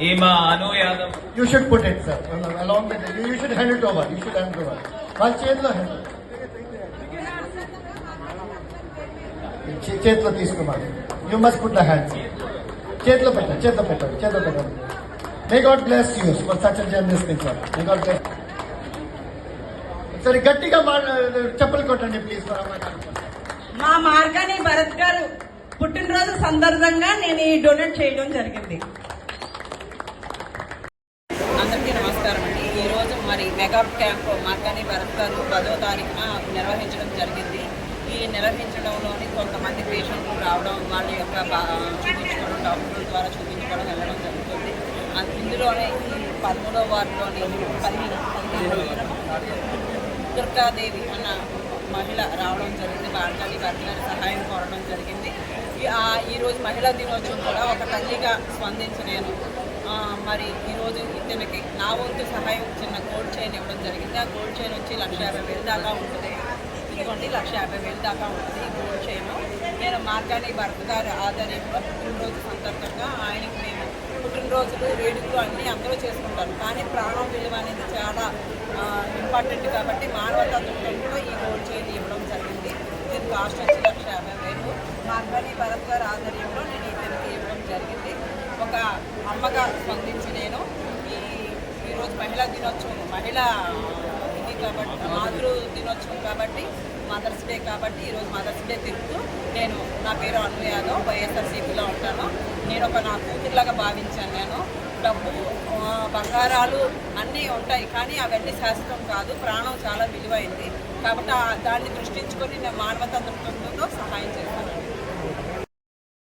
Ema Anu Yadav. You should put it, sir, along with it. You should hand it over. You should hand it over. One చేతిలో hand. చేతిలో తీసుకోమని. You must put the hands. చేతిలో పెట్టండి. May God bless you for such a generous thing, sir. May God bless. సరే గట్టిగా చెప్పలు కొట్టండి please. మా మార్గాని భరత్ గారు పుట్టినరోజు సందర్భంగా నేను ఈ డొనేట్ చేయడం జరిగింది. అందరికీ నమస్కారం అండి. ఈరోజు మరి మెగా క్యాంప్ మార్గాని భరత్ గారు 10వ తారీఖున నిర్వహించడం జరిగింది. ఈ నిర్వహించడంలోని కొంతమంది పేషెంట్లు రావడం, వాళ్ళ యొక్క చూపించుకోవడం, డాక్టర్ల ద్వారా చూపించుకోవడం వెళ్ళడం జరుగుతుంది. ఇందులోనే ఈ 13వ వార్డులోని 15 దుర్గాదేవి అన్న మహిళ రావడం జరిగింది. మార్గాని భరత్ గారి సహాయం కోరడం జరిగింది. ఈరోజు మహిళా దినోత్సవం కూడా ఒక తల్లిగా స్పందించి నేను మరి ఈరోజు ఇతనికి నా వంతు సహాయం చిన్న గోల్డ్ చైన్ ఇవ్వడం జరిగింది. ఆ గోల్డ్ చైన్ వచ్చి 1,50,000 దాకా ఉంటుంది. ఇదిగోండి 1,50,000 దాకా ఉంటుంది ఈ గోల్డ్ చైన్. నేను మార్గాని భరత్ గారి ఆధ్వర్యంలో పుట్టినరోజు సందర్భంగా ఆయనకి మేము పుట్టినరోజులు, వేడుకలు అన్నీ అందరూ చేసుకుంటారు. కానీ ప్రాణం విలువ అనేది చాలా ఇంపార్టెంట్ కాబట్టి మానవతా దృక్పథంలో ఈ గోల్డ్ చైన్ ఇవ్వడం జరిగింది. దీని కాస్ట్ వచ్చి 1,50,000. మార్గాని భరత్ గారి ఆధ్వర్యంలో నేను ఇతనికి ఇవ్వడం జరిగింది. ఒక అమ్మగా స్పందించి నేను ఈరోజు మహిళా దినోత్సవం, మహిళా ఇది కాబట్టి మాతృ దినోత్సవం కాబట్టి, మదర్స్ డే కాబట్టి ఈరోజు మదర్స్ డే తిరుగుతూ నేను నా పేరు అను యాదవ్, వైఎస్ఆర్సీపీలో ఉంటాను. నేను నా కూతురులాగా భావించాను. నేను డబ్బు, బంగారాలు అన్నీ ఉంటాయి కానీ అవన్నీ శాశ్వతం కాదు. ప్రాణం చాలా విలువైంది కాబట్టి దాన్ని దృష్టించుకొని నేను మానవతా దృక్పథంతో సహాయం చేస్తాను.